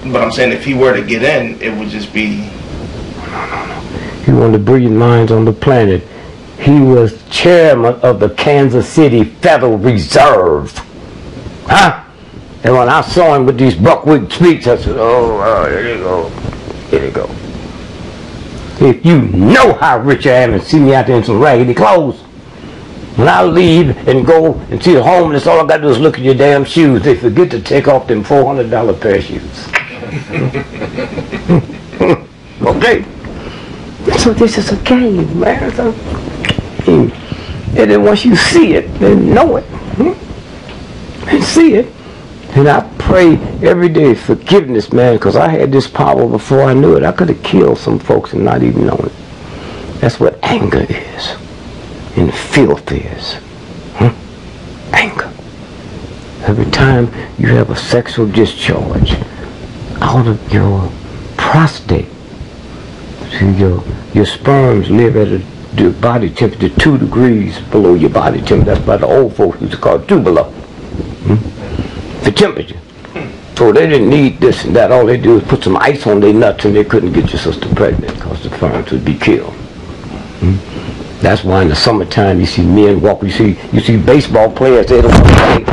But I'm saying if he were to get in, it would just be... No. He's one of the brilliant minds on the planet. He was chairman of the Kansas City Federal Reserve. Huh? And when I saw him with these buckwheat speaks, I said, oh, here you go. Here you go. If you know how rich I am and see me out there in some raggedy clothes, when I leave and go and see the homeless, all I got to do is look at your damn shoes. They forget to take off them $400 pair of shoes. Okay? So this is a game, man. It's a game. And then once you see it, then know it, and see it, and I pray every day forgiveness, man, because I had this power before I knew it. I could have killed some folks and not even known it. That's what anger is, and filth is. Anger. Every time you have a sexual discharge out of your prostate, see, your sperms live at a body temperature 2 degrees below your body temperature. That's why the old folks used to call it 2 below. The temperature. So they didn't need this and that. All they do is put some ice on their nuts and they couldn't get your sister pregnant because the sperms would be killed. That's why in the summertime you see men walk. You see baseball players. They don't want to play.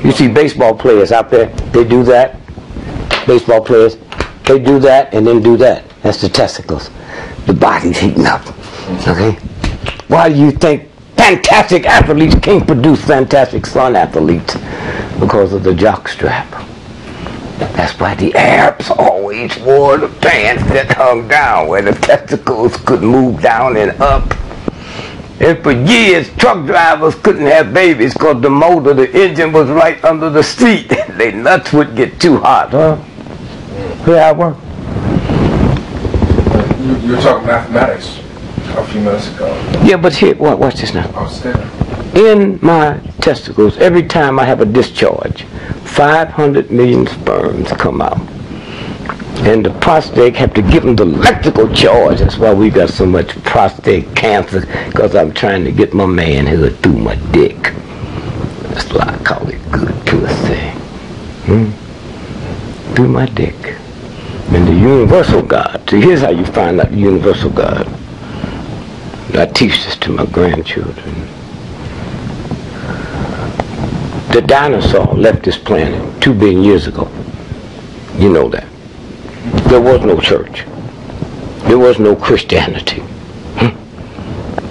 You see baseball players out there. They do that. Baseball players. They do that and then do that. That's the testicles. The body's heating up. Okay? Why do you think fantastic athletes can't produce fantastic son athletes? Because of the jock strap. That's why the Arabs always wore the pants that hung down, where the testicles could move down and up. And for years, truck drivers couldn't have babies because the motor, the engine was right under the seat. Their nuts would get too hot, huh? Yeah, I work. You were talking mathematics a few minutes ago. Yeah, but here, watch this now. In my testicles, every time I have a discharge, 500 million sperms come out. And the prostate have to give them the electrical charge. That's why we got so much prostate cancer, because I'm trying to get my manhood through my dick. That's why I call it good pussy. Through my dick. And the universal God. See, here's how you find out the universal God. I teach this to my grandchildren. The dinosaur left this planet 2 billion years ago. You know that. There was no church. There was no Christianity.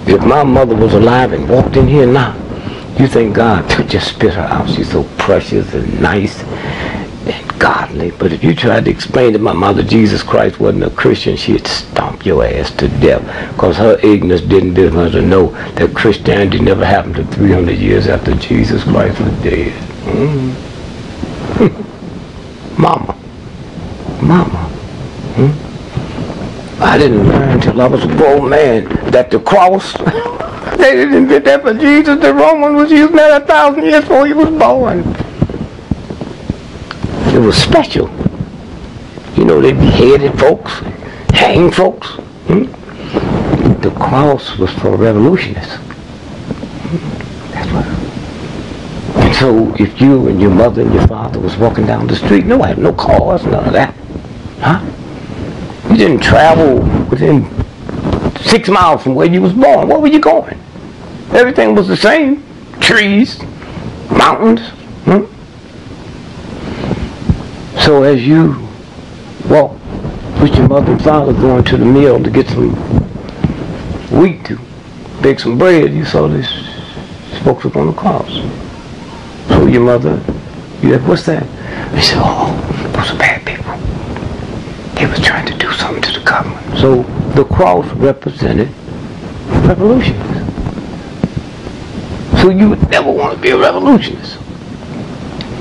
If my mother was alive and walked in here now, you think God would just spit her out? She's so precious and nice and godly. But if you tried to explain to my mother Jesus Christ wasn't a Christian, she'd stomp your ass to death, because her ignorance didn't give her to know that Christianity never happened to 300 years after Jesus Christ was dead. Mama. I didn't learn until I was a grown man that the cross, they didn't invent that for Jesus. The Roman was using that 1,000 years before he was born. It was special. You know, they beheaded folks, hanged folks. The cross was for revolutionists. That's what. And so if you and your mother and your father was walking down the street, no, I had no cars, none of that. Huh? You didn't travel within 6 miles from where you was born. Where were you going? Everything was the same. Trees, mountains. So as you walk with your mother and father going to the mill to get some wheat to bake some bread, you saw these folks up on the cross. So your mother, you said, what's that? They said, oh, those are bad people. They was trying to do something to the government. So the cross represented revolution. So you would never want to be a revolutionist.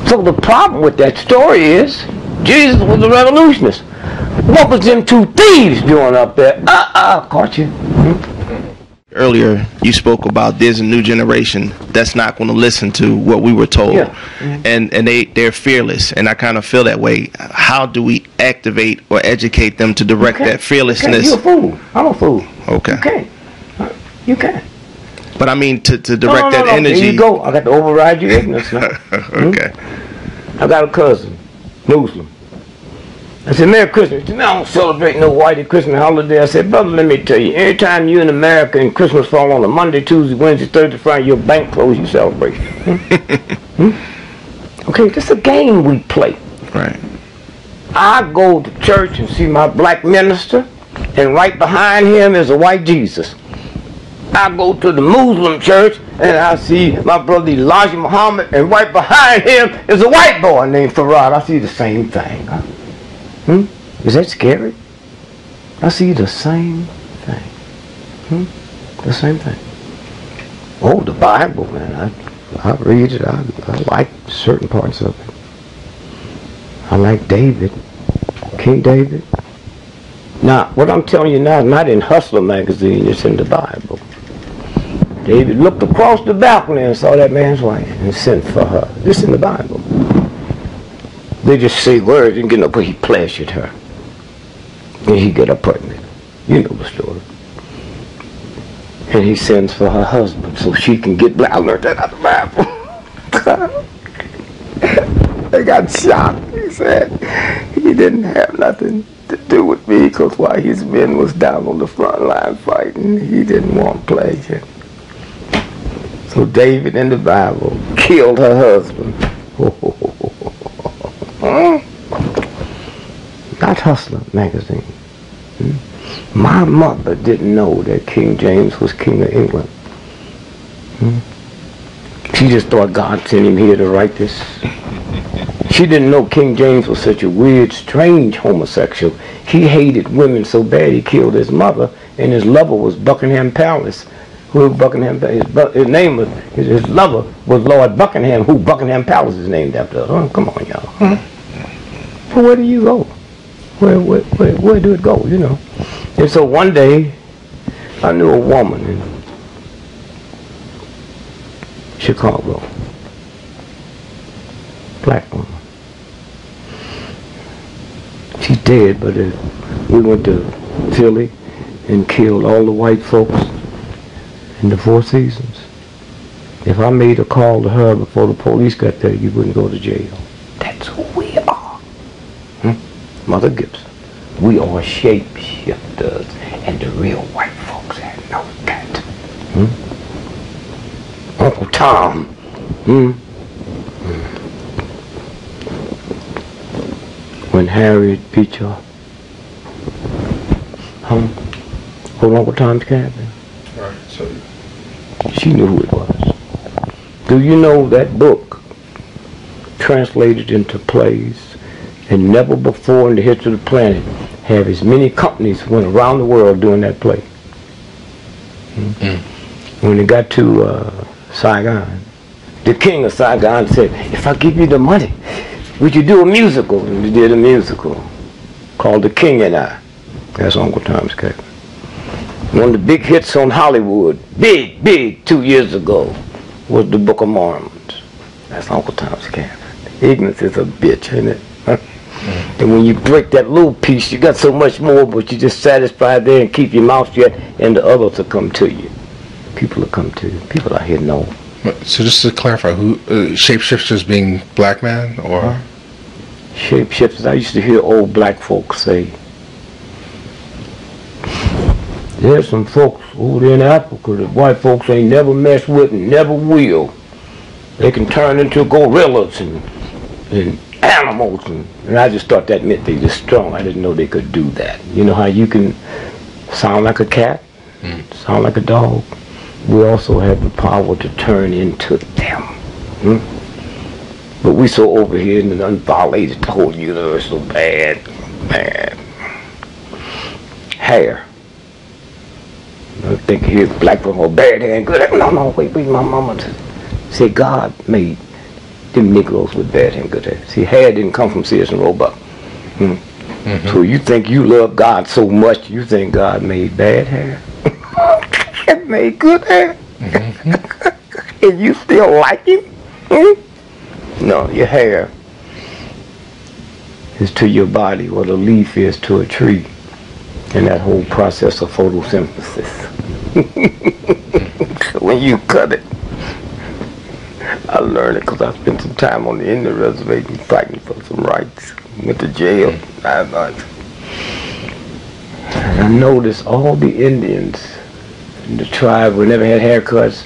So the problem with that story is, Jesus was a revolutionist. What was them two thieves doing up there? Caught you. Earlier, you spoke about there's a new generation that's not going to listen to what we were told, and they're fearless, and I kind of feel that way. How do we activate or educate them to direct that fearlessness? You're a fool. I'm a fool. Okay. You can't. You can't. But I mean to direct that energy. There you go. I got to override your ignorance now. Okay. I got a cousin, Muslim. I said, Merry Christmas. He said, I don't celebrate no whitey Christmas holiday. I said, brother, let me tell you, anytime you in America and Christmas fall on a Monday, Tuesday, Wednesday, Thursday, Friday, your bank closed, you celebrate. Okay, this is a game we play. Right. I go to church and see my black minister, and right behind him is a white Jesus. I go to the Muslim church and I see my brother Elijah Muhammad, and right behind him is a white boy named Farad. I see the same thing. Is that scary? I see the same thing. The same thing. Oh, the Bible, man. I read it. I like certain parts of it. I like David, King David. Now, what I'm telling you now is not in Hustler magazine. It's in the Bible. David looked across the balcony and saw that man's wife and sent for her. This in the Bible. They just say words and get up, but he pleasured her. And he got her pregnant. You know the story. And he sends for her husband so she can get black. I learned that out of the Bible. They got shocked. He said he didn't have nothing to do with me because while his men was down on the front line fighting, he didn't want pleasure. So David in the Bible killed her husband. Not Hustler magazine. My mother didn't know that King James was King of England. She just thought God sent him here to write this. She didn't know King James was such a weird, strange homosexual. He hated women so bad he killed his mother, and his lover was Buckingham Palace. His name was, his lover was Lord Buckingham, who Buckingham Palace is named after. Oh, come on, y'all. Well, where do you go? Where do it go, you know? And so one day, I knew a woman in Chicago, black woman. She's dead, but we went to Philly and killed all the white folks in the Four Seasons. If I made a call to her before the police got there, you wouldn't go to jail. That's who we are. Mother Gibson. We are shapeshifters, and the real white folks had no that. Uncle Tom. When Harriet Beecher hold Uncle Tom's cabin. Right, so she knew who it was. Do you know that book translated into plays, and never before in the history of the planet have as many companies went around the world doing that play? When it got to Saigon, the king of Saigon said, if I give you the money, would you do a musical? And we did a musical called The King and I. That's Uncle Tom's Cabin. One of the big hits on Hollywood, big 2 years ago, was The Book of Mormons. That's Uncle Tom's Cabin. Ignorance is a bitch, ain't it? And when you break that little piece, you got so much more, but you're just satisfied there and keep your mouth shut, and the others will come to you. People will come to you. People out here know. So just to clarify, who shapeshifters being black man or shapeshifters? I used to hear old black folks say, there's some folks over there in Africa that white folks ain't never messed with and never will. They can turn into gorillas and animals, and I just thought that meant they were strong. I didn't know they could do that. You know how you can sound like a cat, sound like a dog? We also have the power to turn into them. But we so over here and unviolated the whole universe so bad. Hair. I think here black people have bad hair and good hair. No, wait, my mama. Say God made them Negroes with bad hair and good hair. See, hair didn't come from Sears and Roebuck. So you think you love God so much, you think God made bad hair? It made good hair. And you still like him? No, your hair is to your body what a leaf is to a tree. And that whole process of photosynthesis. When you cut it, I learned it because I spent some time on the Indian reservation fighting for some rights. Went to jail 9 months. And I noticed all the Indians in the tribe who never had haircuts.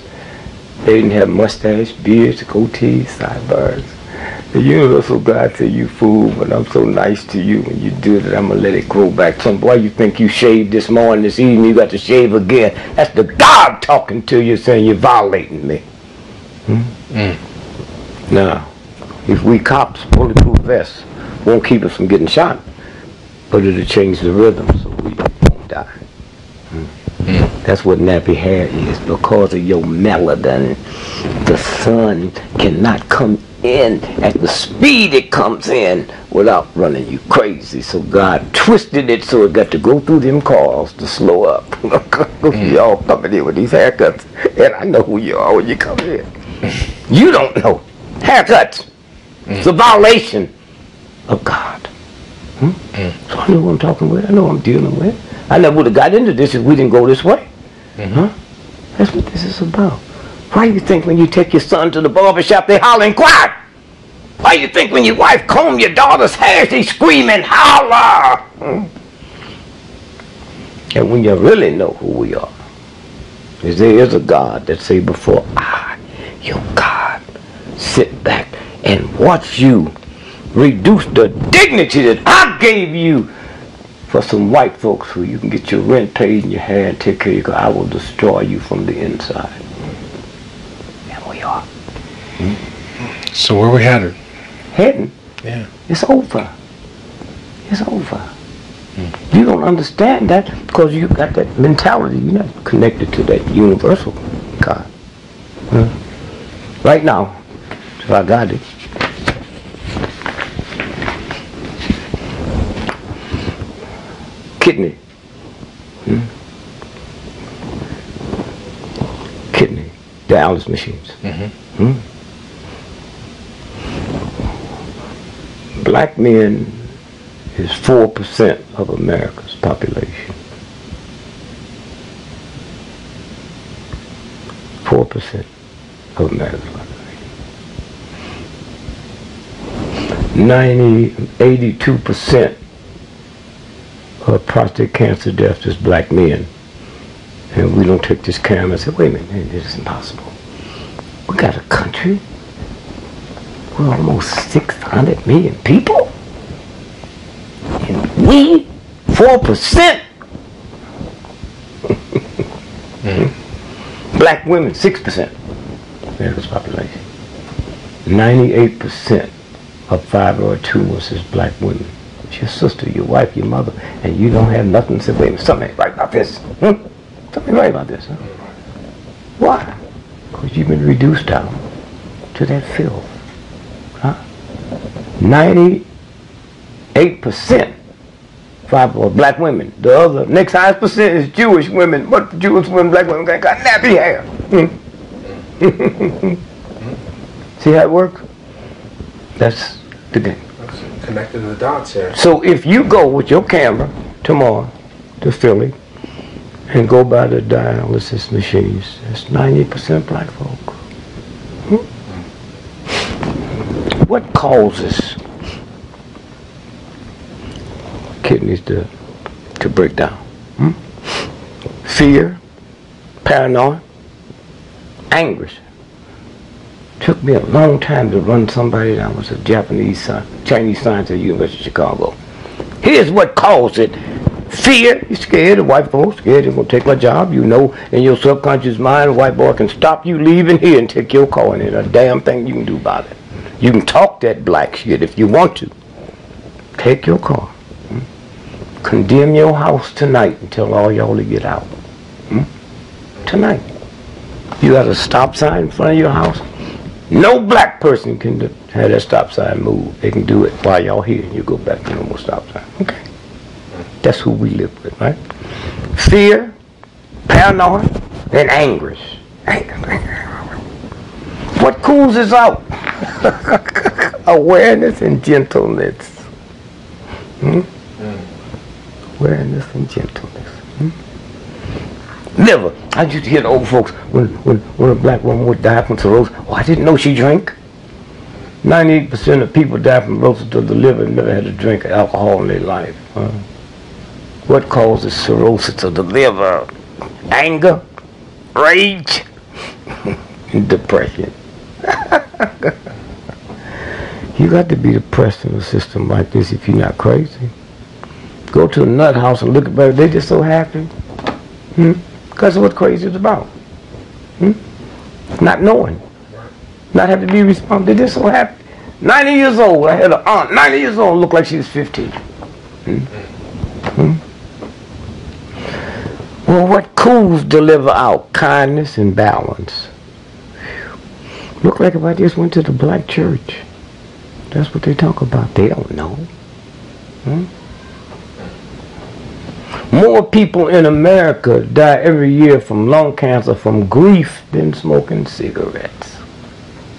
They didn't have mustache, beards, goatees, sideburns. The universal God said, you fool, but I'm so nice to you. When you do that, I'm going to let it grow back. Some boy, you think you shaved this morning, this evening, you got to shave again. That's the God talking to you, saying you're violating me. Now, if we cops, bulletproof vests won't keep us from getting shot, but it'll change the rhythm so we won't die. That's what nappy hair is. Because of your melanin, the sun cannot come in at the speed it comes in without running you crazy. So God twisted it so it got to go through them cars to slow up. Y'all coming in with these haircuts, and I know who you are when you come in. You don't know. Haircuts. It's a violation of God. So I know who I'm talking with. I know who I'm dealing with. I never would have got into this if we didn't go this way. That's what this is about. Why do you think when you take your son to the barber shop, they holler and cry? Why do you think when your wife comb your daughter's hair, they scream and holler? And when you really know who we are, is there is a God that say, before I, your God, sit back and watch you reduce the dignity that I gave you for some white folks who you can get your rent paid and your hair and take care of you, because I will destroy you from the inside. And we are. So where are we headed? Heading? Yeah. It's over. It's over. You don't understand that because you got that mentality. You're not connected to that universal God. Right now, if I got it, kidney. Kidney dialysis machines. Black men is 4% of America's population. 4% of America's population. 82% of prostate cancer deaths is black men. And we don't take this camera and say, wait a minute, this is impossible. We got a country with almost 600 million people. And we, 4%. Black women, 6% of America's population. 98% of fibroid tumors is black women. It's your sister, your wife, your mother, and you don't have nothing to say, wait a minute, something ain't right about this. Something ain't right about this. Why? Because you've been reduced down to that filth. 98% fibroid black women. The other, next highest percent is Jewish women. But Jewish women, black women got nappy hair. See how it works? That's the game. Connecting the dots here. So if you go with your camera tomorrow to Philly and go by the dialysis machines, that's 90% black folk. What causes kidneys to break down? Fear, paranoia, anguish. Took me a long time to run somebody down. Was a Chinese scientist at the University of Chicago. Here's what caused it. Fear. You're scared of white folks, scared they're going to take my job. You know in your subconscious mind a white boy can stop you leaving here and take your car, and there's a damn thing you can do about it. You can talk that black shit if you want to. Take your car. Condemn your house tonight and tell all y'all to get out. Tonight. You got a stop sign in front of your house. No black person can have that stop sign move. They can do it while y'all here, and you go back to normal stop sign. Okay. That's who we live with, right? Fear, paranoia, and anguish. What cools us out? Awareness and gentleness. Awareness and gentleness. Never. I used to hear the old folks when a black woman would die from cirrhosis. Oh, I didn't know she drank. 98% of people die from cirrhosis of the liver and never had to drink alcohol in their life. What causes cirrhosis of the liver? Anger, rage, and depression. You got to be depressed in a system like this if you're not crazy. Go to a nut house and look at them. They just so happy. Because of what crazy is about. Not knowing. Not having to be responsible. They just so happy. 90 years old. I had an aunt, 90 years old, looked like she was 15. Well, what cools deliver out? Kindness and balance. Look like if I just went to the black church. That's what they talk about. They don't know. More people in America die every year from lung cancer from grief than smoking cigarettes.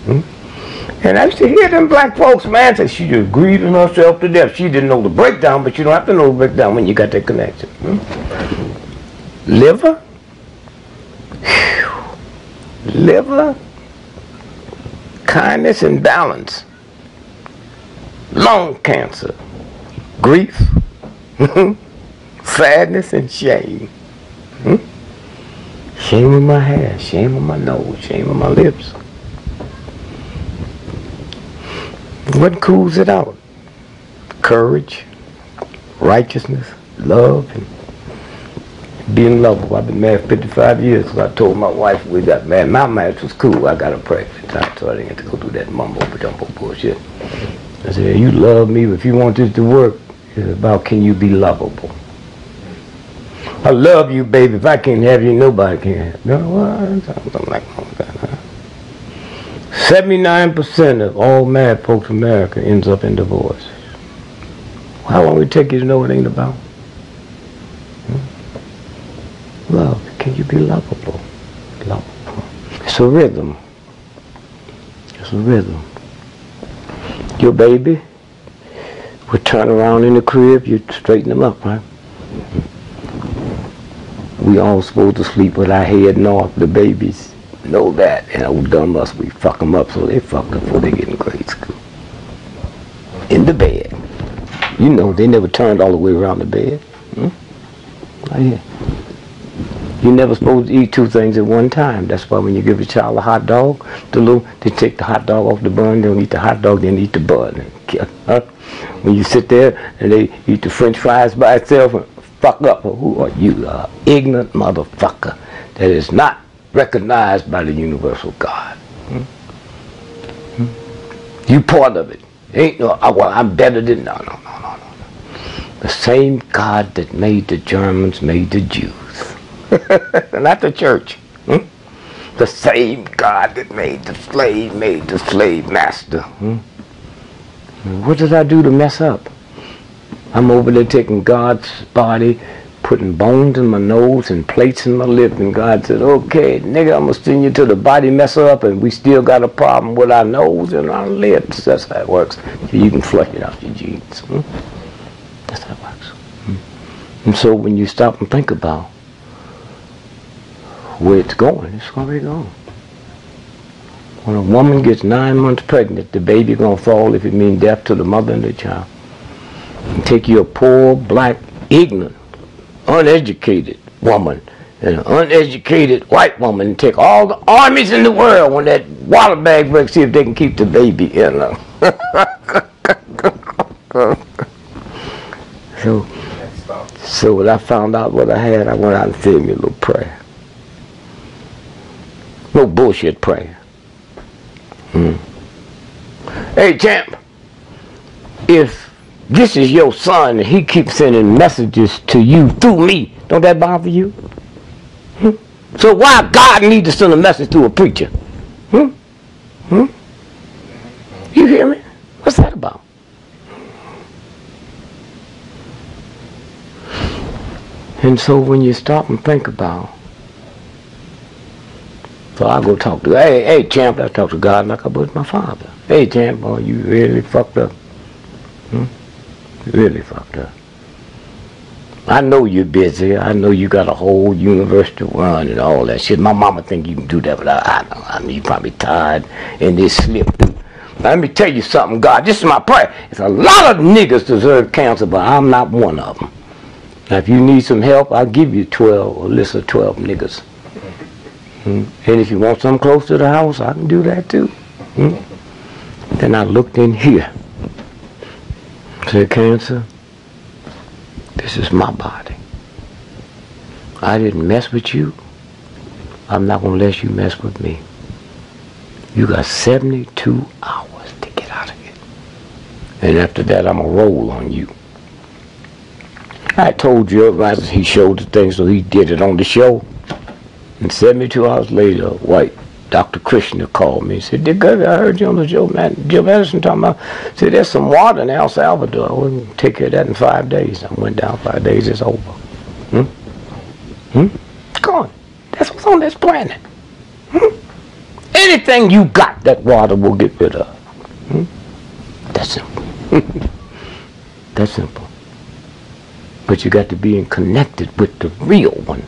And I used to hear them black folks, man, say she just grieving herself to death. She didn't know the breakdown, but you don't have to know the breakdown when you got that connection. Liver? Liver? Kindness and balance. Lung cancer. Grief. Sadness and shame. Shame in my hair, shame on my nose, shame on my lips. What cools it out? Courage, righteousness, love, and being lovable. I've been married 55 years, so I told my wife we got married. My marriage was cool. I got a pregnant time, so I didn't have to go through that mumbo-jumbo bullshit. I said, you love me, but if you want this to work, it's about can you be lovable. I love you, baby. If I can't have you, nobody can have you. No, what? Something like that, huh? 79% of all married folks in America ends up in divorce. How long would it take you to know what it ain't about? Love. Can you be lovable? Lovable. It's a rhythm. It's a rhythm. Your baby would turn around in the crib, you straighten them up, right? We all supposed to sleep with our head north. The babies know that, and oh dumb us, we fuck them up so they fucked up before they get in grade school. In the bed. You know, they never turned all the way around the bed. Right here. You're never supposed to eat two things at one time. That's why when you give a child a hot dog, they take the hot dog off the bun, they don't eat the hot dog, then eat the bun. When you sit there and they eat the french fries by itself, fuck up. Who are you? Ignorant motherfucker that is not recognized by the universal God. You part of it. Ain't no, well, I'm better than, no. The same God that made the Germans made the Jews. Not the church. The same God that made the slave master. What did I do to mess up? I'm over there taking God's body, putting bones in my nose and plates in my lip, and God said, okay, nigga, I'm going to send you to the body mess up, and we still got a problem with our nose and our lips. That's how it works. So you can flush it out your genes. That's how it works. And so when you stop and think about where it's going already gone. When a woman gets 9 months pregnant, the baby going to fall if it means death to the mother and the child. And take you a poor, black, ignorant, uneducated woman and an uneducated white woman and take all the armies in the world when that water bag breaks, see if they can keep the baby in her. So when I found out what I had, I went out and said me a little prayer. No bullshit prayer. Hey, champ, if this is your son and he keeps sending messages to you through me, don't that bother you? So why God need to send a message to a preacher? You hear me? What's that about? And so when you stop and think about, so I go talk to, hey, champ, I talk to God like I would my father. Hey, champ, boy, you really fucked up. You really fucked up. I know you're busy. I know you got a whole university to run and all that shit. My mama think you can do that, but I mean, you probably tired and this slip through. Let me tell you something, God. This is my prayer. It's a lot of niggas deserve cancer, but I'm not one of them. Now, if you need some help, I'll give you a list of 12 niggas. And if you want something close to the house, I can do that too. Then I looked in here. Said, cancer, this is my body. I didn't mess with you. I'm not going to let you mess with me. You got 72 hours to get out of here. And after that, I'm going to roll on you. I told you, he showed the thing, so he did it on the show. And 72 hours later, white Dr. Krishna called me and said, D.Gregory, I heard you on the show, man. Jim Edison talking about, said, there's some water in El Salvador. We'll take care of that in 5 days. I went down 5 days, it's over. Gone. That's what's on this planet. Anything you got, that water will get rid of. That's simple. That's simple. But you got to be connected with the real one.